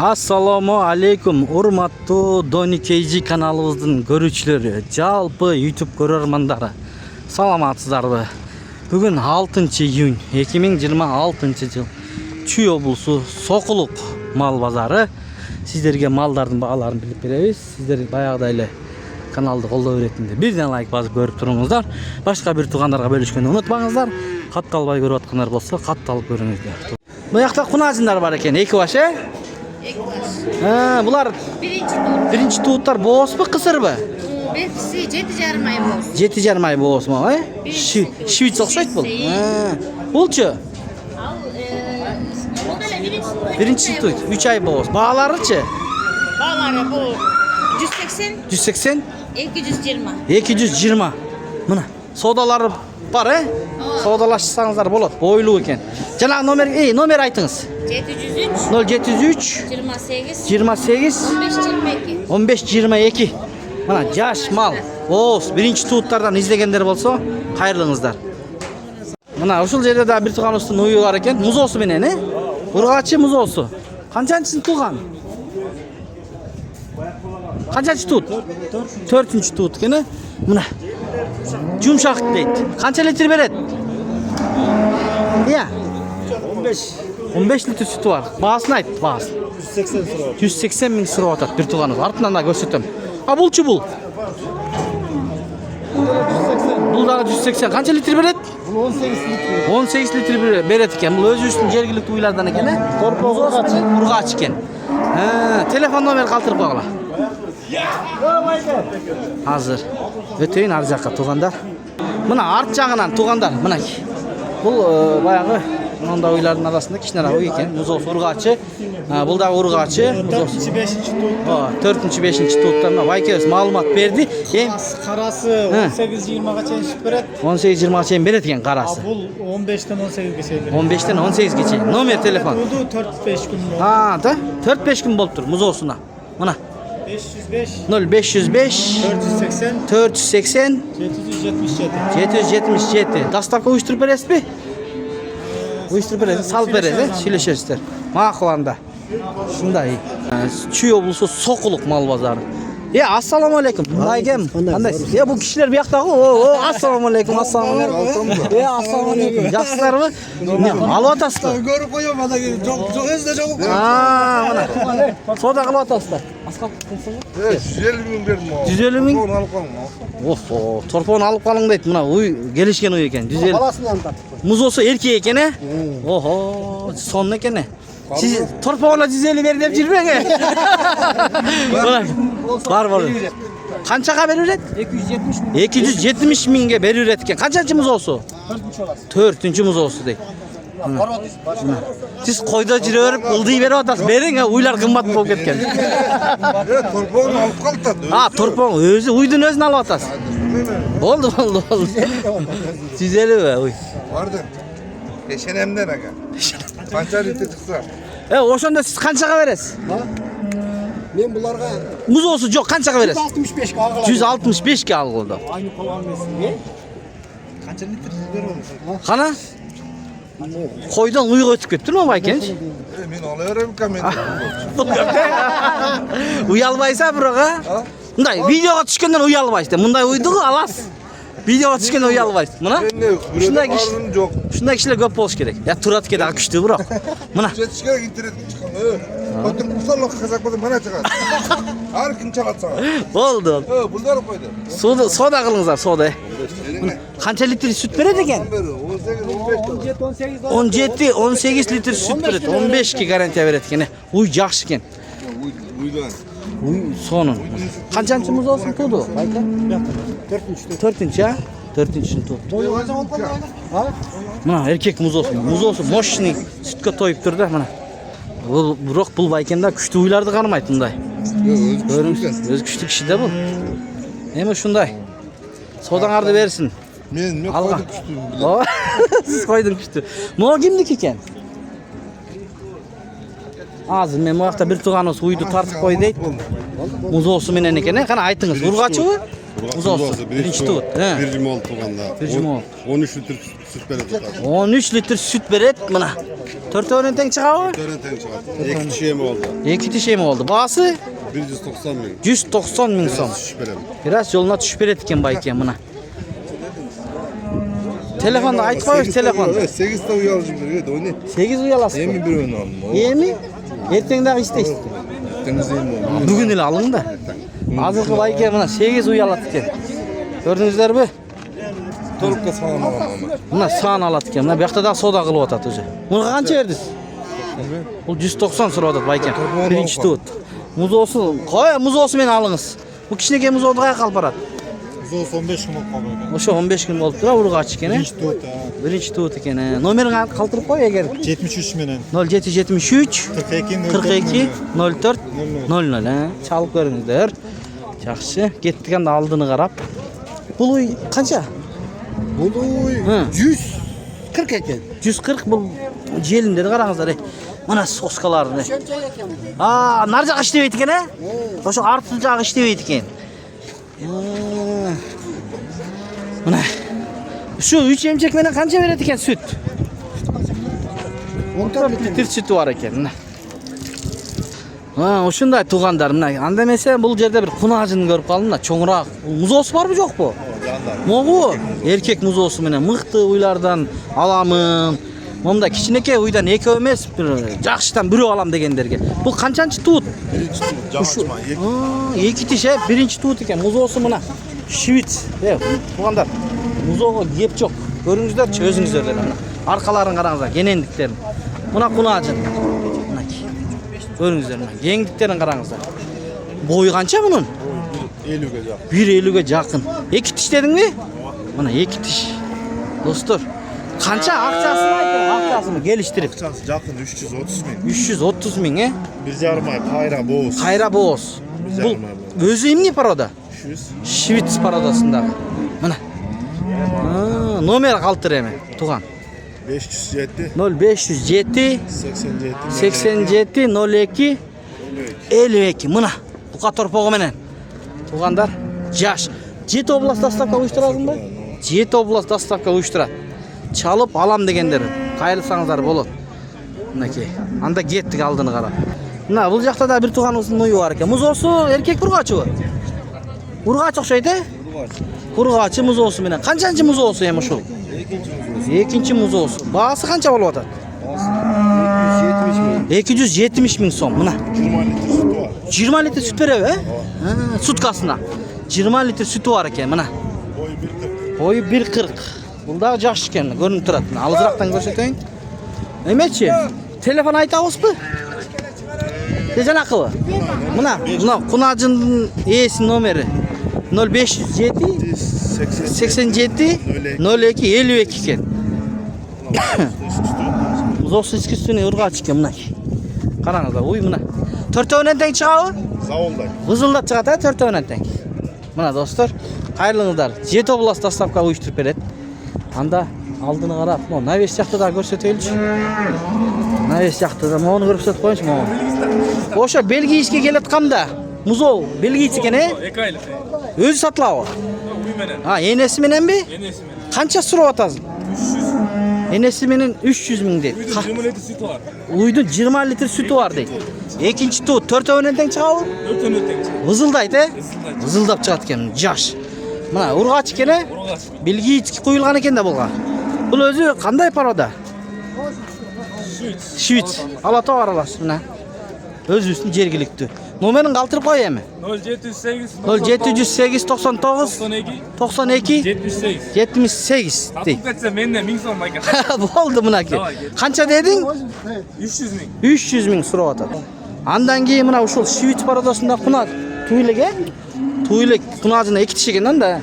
Assalomu alaykum, hurmatli Doni KG kanalımızın görüşçüleri, жалпы YouTube көрермандары. Саламатсыздарбы? Бүгін 6 iyun 2026 жыл. Чүй облысы Соқұлық мал базары. Сіздерге малдардың бағаларын біліп береміз. Сіздер баяғыда эле каналды колдоо иретинде бирден лайк басып көрүп туруңуздар. Башка бир туугандарға бөлүшкөндү унутпаңыздар. Катталбай көрүп аткандар болсо катталып көрүңүздөр. Bu yakta kunacınlar var eken, eki baş he? Eki baş. Bular birinci tuğutlar boğaz mı, kısır mı? Birisi 7,5 ay boğaz. 7,5 ay boğaz mı? Şivit okşayt bu. Bulçu? Al, bu da birinci tuğut, 3 ay boğaz. Bağları çı? Bağları bu 180. 180? 220. 220. Mına, sodaları var he? Sodalaşsanızlar болады, boylu eken. Jana nomer aytыңыз. 703 0703 28 15 22. Mana jaş mal. Boz birinci tuğutlardan izlegендер болсо, кайрылыңыздар. Мына ушул жерде да бир тууганыбыздын уюу бар экен. Музоосу менен, Ургачы музоосу. Канчанчысын тууган? Канчанчы туут? 4-чү туут экен. Мына жумшак дейт. Канча литр берет? Ya 15 litre sütü var. Bağısını ayt, bağısı. 180 bin sıra atat bir tuğanız. Ardından da göstereyim. Ha bulçu bul. Bul da 180. Kaça litre beret? 18 litre beret iken. Bu özü üstün jergilikli uylardan eken. Urgaç iken. Telefon nomer kaldırıp koyala. Hazır. Öteyin arzacakka tuğandar. Mına art жағынан tuğandar. Mına ki. Бұл баяғы мында ойлардың арасында кішкене ой екен. Музоос Ургачы. Бұл да Ургачы. 4-5 туттан байкебиз маалымат берди. Қарасы 18-20-га чейин түшүп берет. 18-20-га чейин берет экен карасы. Бул 15-тен 18-ге чейин берет. 15-тен 18-ге чейин. Номер телефон. 4-5 күн болду. Да, 4-5 күн болуп тур музоосуна. Мына 505 480 777. Доставка уюштуруп бересизби? Уюштуруп бересиз, салып бересиз, сүйлөшөсүздөр. Макул анда. Ушундай. Чүй облусу Соқулук мал базары. Assalamu alaikum. Aygem. Qandaysiz? Bu kişiler bu yoqda go. Assalamu alaikum. Assalamu alaikum. Assalamu alaikum. Yaxshilarmi? Alып atasызlar. Көрүп коём анда жок өзү жок. Mana. Soda qilib atasызlar. Asqat qilsаңыз. 150 миң бердим. 150 миң? Onu alıp kalın. Torpağını alıp kalın deydi. Buna gelişken uy eken. 150. Balasını yanında tuttu. Muzosu erkek eken he? Oho, sonuna eken he. Siz torpağına 150 verin hep jirmeyin he. Var. Kançaga veriret? 270 minge veriret eken. Kançançı muzosu? 4-cü muzosu deydi. Siz koyda jirip ıldığı verip atasız. Verin ha, uylar kımbat bol ketken. Torpağını alıp kaldı. Torpağın özü, uydun özünü alıp atasız. Oldu. 150 be uy. Vardı. Geçenemden aga. Kança litre çıksa. Oşonda siz kançaga veresiz? Men bularga Muzosu yok, kançaga veresiz? 165 ga algıladım. 165 ga algıldı. Aynı kolan mesin. Kança litre sizler olmuş? Kana? Koydan uyga ötüp kettin mi baykenç? Men alıyorum kamen. Uyalbaysa buraga. Bunday videoga tushgandan uyalbaysa. Bunday uydugu alas. Videoga tushgandan uyalbaysa. Mına? Shunday kishilar ko'p bo'lish kerak. Ya turat kerak kuchli biroq. Mına. Жетишке интернет чыккан. Отур кусалык казак болду мана чыгат. Ар ким чыгатса. Bo'ldi. Булдар койду. Soda qilingizlar, soda. Qancha litr süt beradi ekan? 17-18 litr süt beradi. 15 ga garantiya beradi ekan. Uy yaxshi ekan. Uy sonun. Qanchanchi muzosin tudu? Bayka? 4-chi ha? 4-chini tudu. Mana erkek muzosi. Muzosi moshni sütga to'yib turdi mana. Biroq bu baykenda kuchli uylarni qaramaydi bunday. O'z kuchli kishida bu. Nima shunday? Sodаңарды bersin. Men qo'ydim kuchli. Siz qo'yding kuchli. Mo kimniki ekan? Hozir men bu yoqda bir tug'animiz uyni tartib qo'y deydi. Muzosi menen ekan. Qani aytingiz, Urg'achi u? Muzosu, birinci tut. He. Bir cümle oldu tuğanda. Bir cümle oldu. 13 litre süt verir tutar. 13 litr süt beret mana. 4 öğren teң çıkabı? Tören teң çıkardı. 2 kişiye mi oldu? 2 tişe mi oldu? Bağısı 190 bin. 190 ming so'm. Süt verelim. Biraz yoluna tushib beradigan baykan mana. Telefonda aytib qo'yish telefonda. 8 ta uyalıcım duruyor da o ne? 8 uyalasız. Yemi bir oyunu aldım. Yemi? Ertengdagi isteysiz. Deniz yemi oldu. Bugün ele alın da. Azırkı baykan mana 8 uyalat ekan. Gördüңүздөр Tolukka sağlam ama. Mına sağan alat ekan. Mına bu yoqda da soda qilib atat o'zi. Buni qancha berdingiz? Bu 190 so'rab atat baykan. Birinchi tut. Muzosu, qo'y muzosini alыңыз. Bu kichineke muzoni qayerga olib boradi? Zo's 15 kun qoldi ekan. O'sha 15 kun bo'lib turadi, urg'och ekan. Tut. Birinchi tut ekan. Nomerini qoldirib qo'y agar 73 menen. 0773 42 42 04 00 ha. Chalib ko'ringizlar. Yaxshi. Ketdiganda oldini qarab. Bu qancha? Buluy. Hı. 140 eken. 140 bu jelinleri qarаңызlar. Mana soskalarni. Aa, nar jaq ishlebeydi ekan, ha? O'sha ortiq jaq ishlebeydi ekan. Mana shu 3 emchak bilan qancha beradi ekan süt? 14 litr sütü var ekan. Mana. Ha, o'shunday tug'anlar. Mana andamasa bu yerda bir qunajini ko'rib qoldim da, cho'ngroq. Muzosi bormi yo'q bu? Mo'g'u, erkek muzosi bilan mixti uylardan olaman. Munda kichineke uydan eki emas, bir yaxshidan biri olam deganlarga. Bu qanchanchi tut? Birinci tut. Cağaçma. Iki tish, birinchi tut ekan. Muzosi mana Şivits. Tug'anlar. Muzoga yeb yo'q. Ko'ringizlar, o'zingizlar mana. Arqalarini qarangizlar, genendiklerini. Buna qunajin. Mana. Ko'ringizlar mana. Yengdiklerini qarangizlar. Bo'yi qancha bunun? 50'ge cağ. 1.50 ga yaqin. Iki tish dedingmi? Mana iki tish. Dostlar, qancha aksiyasini ayting, aksiyasini geliştirib. Çansı yakın 330 bin. 330 ming, he? 1,5 ay payra boğuz. Qayra bo'z. Bu o'zi imni paroda? 300. Shvits parodasındağı. Mana. Nomer qaltiraymi, tug'an. 507 0507 87 87 02 52. Mana. Bu qatorpog'i menen. Tug'anlar, jash. 7 oblast dastavka uyushtiradimi? 7 oblast dastavka uyushtiradi. Çalıp alam degenler. Qayrilsаңыздар болады. Mineki. Anda kettik aldığını qarab. Mına bu жақта da bir tug'anımızın uyu var ekan. Muzosu erkek urg'ochi bu. Urg'och o'xshaydi? Urg'ochi muzosi bilan. Qanchanchi muzosi ham shu? Ikkinchi muzosi. Bahası qancha bo'lib atadi? 270 ming so'm. Mına 20 litr süt beradi, ha? Sutkasına. 20 litr sütü var ekan, mana. Boyu 1.40. Bunda yaxshi ekan, ko'rinib turadi. Alizroqdan ko'rsatayın. Nemechi? Telefon aytamiz-mi? Tejan aqıbı. Mana qunajin es nomeri 0507 87 02 52 ekan. Muzosi ichki sutini urg'och ekan mana. Qarangizlar, uy mana. 4 o'ndan teng chiqadi? Zavulday. Vızıldab chiqadi, 4 o'ndan teng. Mana do'stlar, qayrılыңыздар. 7 oblast dastavka uyushtirib beradi. Anda aldığını qarab, mana naves yoqda da ko'rsataylik. Naves yoqda da mana ko'rsatib qo'yingchi mana. O'sha Belgiyga kelayotganda muzo Belgiychi ekan, he? 2 aylık. O'zi sotiladi. Uy menen. Ha, enesi menenmi? Enesi menen. Qancha so'rab atasiz? 300. Enesi menen 300 ming deydi. Uydun 20 litre sütü var. Uydun 20 litr sütü var deydi. Ikkinchi tut 4 o'ndan teng chiqadi? 4 ön öteng. Vızıldaydı, he? Vızıldab chiqadi ekan, jash. Mana urg'och ekan, he? Urg'och. Belgiyga qo'yilgan ekan da bo'lgan. Bu o'zi qanday paroda? Şivits. Alata aralash mana. O'z üstün jergilikdi. Nomerini qoltirib qo'yaymi? 0708 0708 99 92 92 78. 78 deydi. Tatlık etse menden 1000 so'm ekan. Bo'ldi bunaki. Qancha deding? 300 ming. 300 ming so'rab atadi. Andan keyin mana o'sha Şivits parodasida qunaq tuyliga Tuylik qunajini ikki tish ekan da.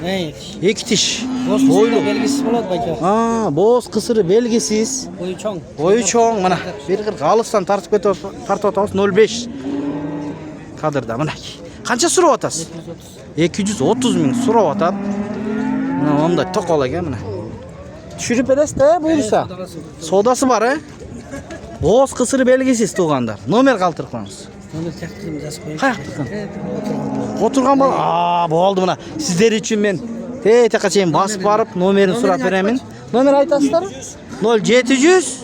Ikki tish. Bo'yli belgisiz bo'ladi baka. Ha, bo'z qisiri belgisiz. Bo'yi cho'ng. Bo'yi cho'ng mana. Bir qir g'alisdan tartib o'tamiz 05 kadrda mana. Qancha so'rab atasiz? 230 ming so'rab atadi. Mana unda to'qol ekan mana. Tushirib berasiz-da, buyursa. Sodasi bor, ha? Bo'z qisiri belgisiz tug'anlar. Nomer qoltirib qo'yamiz. Nomer taxtirimiz yozib qo'ying. Qayerda? Oturgan bal. Boldu mına. Sizler için men teyteka çeyim basıp barıp nomerini surap beremin. Nomer aytasızlar? 0700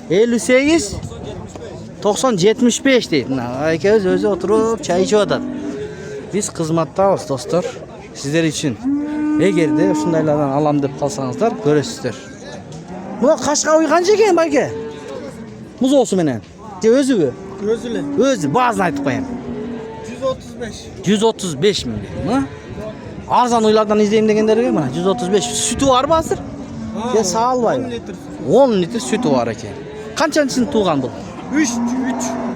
58 90 75 deydi. Ayke özü oturup çay içip atar. Biz kızmattayız dostlar. Sizler için. Eğer de şundaylardan alam dep kalsanızlar göresizler. Buna kaşka uyganca eken bayke. Muz olsun menen. Özü. Özü bazını aytıp koyayım. 135 milyon. Ha? Arzan uylardan izleyeyim degenlerge mi? 135. Sütü var mı hazır? Ya sağ ol bay. 10 litre sütü var eken. Kançancısını tuğan bu?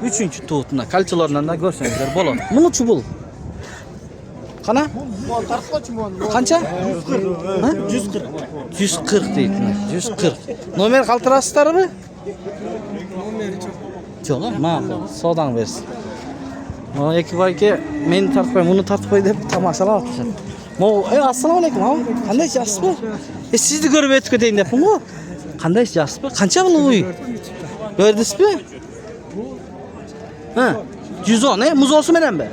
3. tuğutunda. Kalçalarından da görsenizler bol. Bunu çubul. Kana? Kança? 140. 140 deydi. 140. Nomer kaltırasızlar mı? Çok lan. Sodan versin. O iki bayke meni tartpay, bunu tartpay dep tamaşalap atışat. Assalamu alaykum abi. Qanday jasızbı? Sizni görüp ötüp keteyim depmi? Qanday jasızbı? Qancha bul uy? Gördünüzbü? Ha, 110 muz olsun menen be.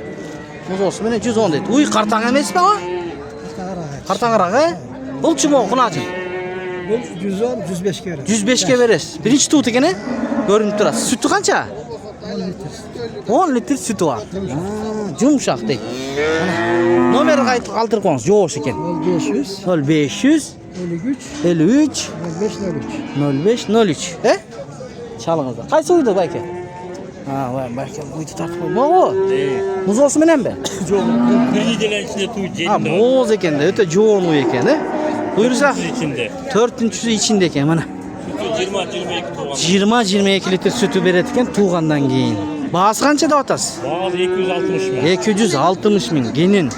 Muz olsun menen 110 deydi. Uy qartang emasmi o? Qartangırak he? Bul çumo qunacın. 115 105'ke veresiz. Birinci tuğut ekene görünüp turasiz. Sütü qancha? 10 litre sütü var. Yumuşak değil. Nomeri kaldırıp koyunuz. Yoğuş eken. 500 0500 53 53 05 03 05 03. He? Çalınızda. Kaysı uydu belki? Ha, vay belki uydu tartıp koyma o. Muz olsun menen be? Birinci delen içinde tuğ Ha, muz eken de öte yoğun uy eken de. Buyursak içinde. 4-cüsü içinde eken mana. 20-22 litre sütü beretken tuğandan keyin. Bağız kança da atasız? Bazı 260 mı? 260 min genin.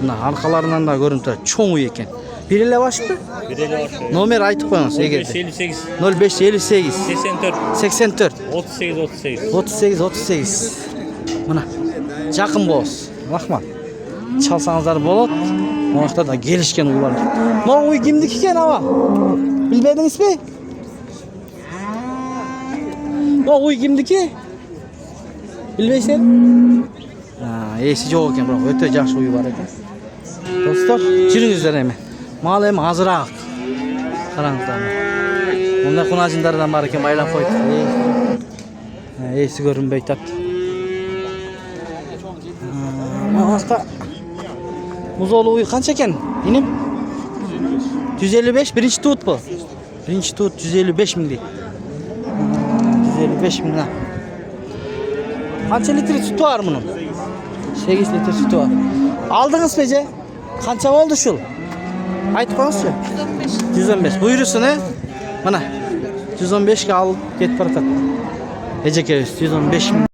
Mına arkalarından da görüntü çoğu uy eken. Biriyle başlı? Biriyle var. Nomer aytıp koyunuz egerde. 58 0558 84 84 38 38. 38 38. Mına жақын болuz. Rahmat. Çalsanızlar bolot. Monaqta da gelişken uylar. Mona uy kimdiki eken ava? Bilmediniz mi? Mona uy kimdiki? Bilmeysen? Ha, esi жоқ eken biroq öte жақсы uy var eken. Dostlar, жүріңіздер эми. Мал эми азыраак. Караңыздар. Мындай кунажындардан бар экен байлап койдук. Эси көрүнбөй атат. Мақта музолу уй канча экен? Иним? 155 биринчи туут бу. Биринчи туут 155 миң дейт. 155 миң. Канча литр sütü var bunun? 8 litre sütü var. Aldınız mı ce? Kança oldu şul? Aytıp koyuңузчу. 115. Buyursun he? Mana 115 ke alıp ketip baratat. Ejekebиz 115 ming.